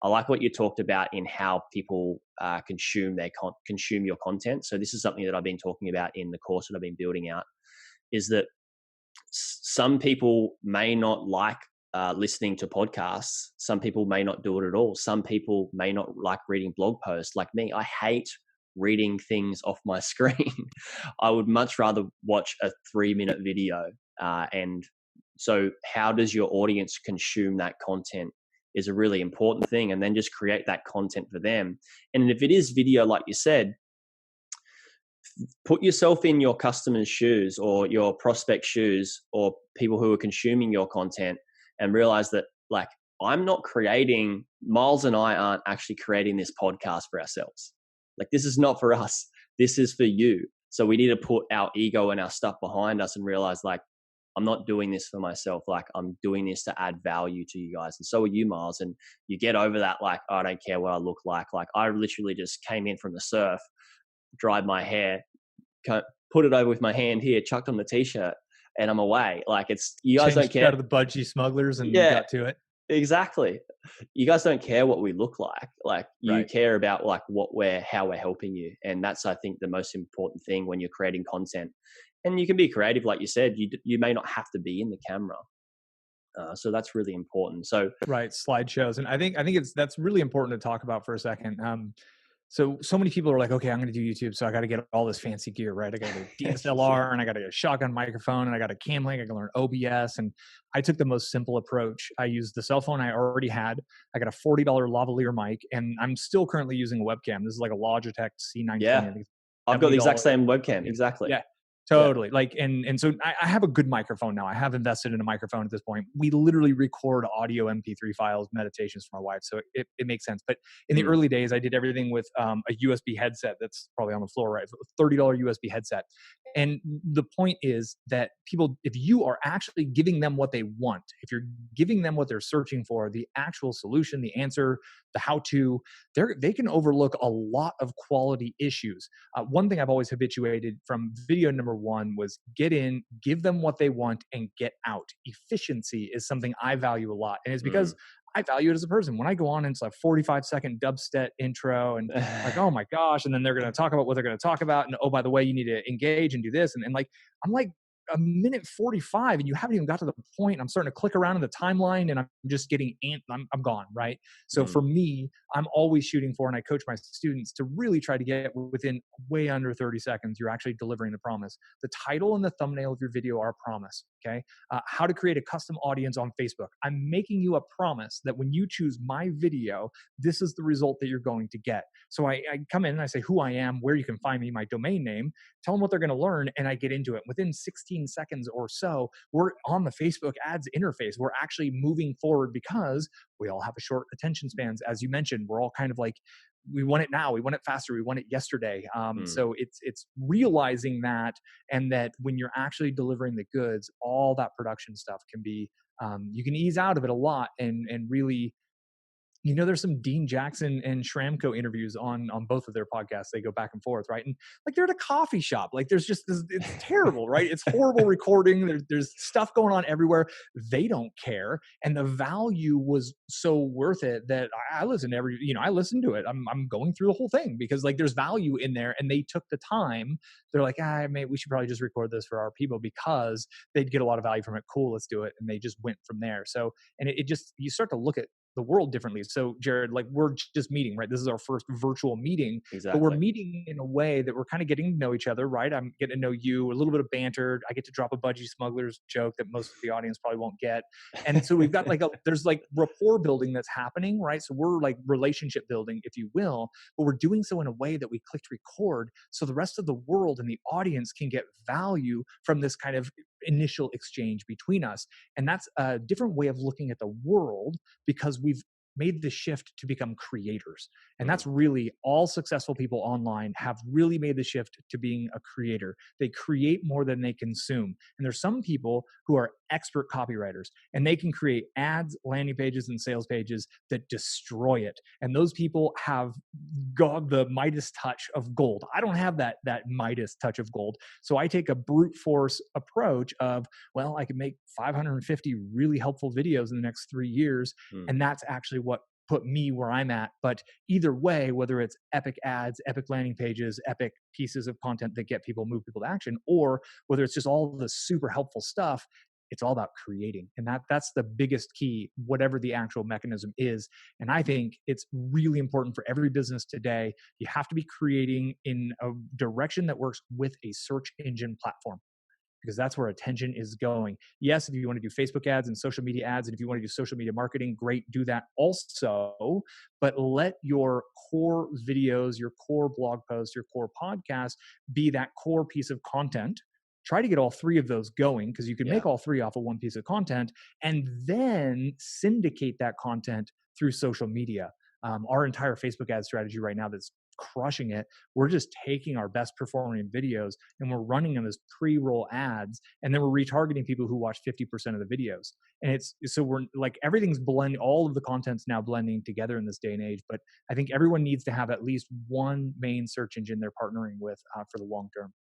I like what you talked about in how people consume your content. So this is something that I've been talking about in the course that I've been building out, is that some people may not like listening to podcasts. Some people may not do it at all. Some people may not like reading blog posts. Like me, I hate reading things off my screen. I would much rather watch a 3-minute video. And so how does your audience consume that content is a really important thing. And then just create that content for them. And if it is video, like you said, put yourself in your customers' shoes or your prospect shoes or people who are consuming your content and realize that, like, Miles and I aren't actually creating this podcast for ourselves. Like, this is not for us. This is for you. So we need to put our ego and our stuff behind us and realize, like, I'm not doing this for myself. Like, I'm doing this to add value to you guys. And so are you, Miles. And you get over that, like, oh, I don't care what I look like. Like, I literally just came in from the surf, dried my hair, put it over with my hand here, chucked on the t-shirt, and I'm away. Like, it's, you guys don't care. Out of the budgie smugglers and got to it. Exactly. You guys don't care what we look like. Like, you care about, like, how we're helping you. And that's, I think, the most important thing when you're creating content. And you can be creative, like you said. You may not have to be in the camera. So that's really important. So slideshows, and I think that's really important to talk about for a second. So many people are like, okay, I'm going to do YouTube, so I got to get all this fancy gear, right? I got to get a DSLR, and I got to get a shotgun microphone, and I got a cam link. I got to learn OBS, and I took the most simple approach. I used the cell phone I already had. I got a $40 lavalier mic, and I'm still currently using a webcam. This is like a Logitech C920. Yeah, I've got the exact same webcam. Exactly. Yeah. Totally. Like, and so I have a good microphone now. I have invested in a microphone at this point. We literally record audio MP3 files, meditations for my wife. So it makes sense. But in the early days, I did everything with a USB headset that's probably on the floor, right? $30 USB headset. And the point is that people, if you are actually giving them what they want, if you're giving them what they're searching for, the actual solution, the answer, the how-to, they can overlook a lot of quality issues. One thing I've always habituated from video number one was get in, give them what they want, and get out. Efficiency is something I value a lot. And it's because I value it as a person. When I go on and it's a 45-second dubstep intro and like, oh my gosh, and then they're going to talk about what they're going to talk about. And oh, by the way, you need to engage and do this. And like, I'm like a minute 45 and you haven't even got to the point. I'm starting to click around in the timeline and I'm just getting I'm gone. Right. So for me, I'm always shooting for, and I coach my students to really try to get within way under 30 seconds. You're actually delivering the promise. The title and the thumbnail of your video are a promise. Okay. How to create a custom audience on Facebook. I'm making you a promise that when you choose my video, this is the result that you're going to get. So I come in and I say who I am, where you can find me, my domain name, tell them what they're going to learn, and I get into it. Within 16 seconds or so, we're on the Facebook ads interface. We're actually moving forward because we all have a short attention spans. As you mentioned, we're all kind of like, we want it now, we want it faster, we want it yesterday. So it's realizing that, and that when you're actually delivering the goods, all that production stuff can be, you can ease out of it a lot and really, you know, there's some Dean Jackson and Schramko interviews on both of their podcasts. They go back and forth, right? And like they're at a coffee shop. Like there's just this, it's terrible, right? It's horrible recording. There's stuff going on everywhere. They don't care, and the value was so worth it that I listen to I listen to it. I'm going through the whole thing because like there's value in there, and they took the time. They're like, we should probably just record this for our people because they'd get a lot of value from it. Cool, let's do it, and they just went from there. So, and it just, you start to look at the world differently. So Jaryd, like we're just meeting, right? This is our first virtual meeting, but we're meeting in a way that we're kind of getting to know each other, right? I'm getting to know you, a little bit of banter. I get to drop a budgie smugglers joke that most of the audience probably won't get. And so we've got there's like rapport building that's happening, right? So we're like relationship building, if you will, but we're doing so in a way that we clicked record. So the rest of the world and the audience can get value from this kind of initial exchange between us. And that's a different way of looking at the world because we've made the shift to become creators. And that's really all successful people online have really made the shift to being a creator. They create more than they consume. And there's some people who are expert copywriters and they can create ads, landing pages, and sales pages that destroy it. And those people have got the Midas touch of gold. I don't have that Midas touch of gold. So I take a brute force approach of, well, I can make 550 really helpful videos in the next 3 years. And that's actually what put me where I'm at. But either way, whether it's epic ads, epic landing pages, epic pieces of content that get people, move people to action, or whether it's just all the super helpful stuff, it's all about creating. And that's the biggest key, whatever the actual mechanism is. And I think it's really important for every business today. You have to be creating in a direction that works with a search engine platform, because that's where attention is going. Yes, if you want to do Facebook ads and social media ads, and if you want to do social media marketing, great, do that also. But let your core videos, your core blog posts, your core podcast be that core piece of content. Try to get all three of those going, because you can make all three off of one piece of content, and then syndicate that content through social media. Our entire Facebook ad strategy right now that's crushing it, we're just taking our best performing videos and we're running them as pre-roll ads, and then we're retargeting people who watch 50% of the videos. And it's so we're like, everything's blending, all of the content's now blending together in this day and age. But I think everyone needs to have at least one main search engine they're partnering with for the long term.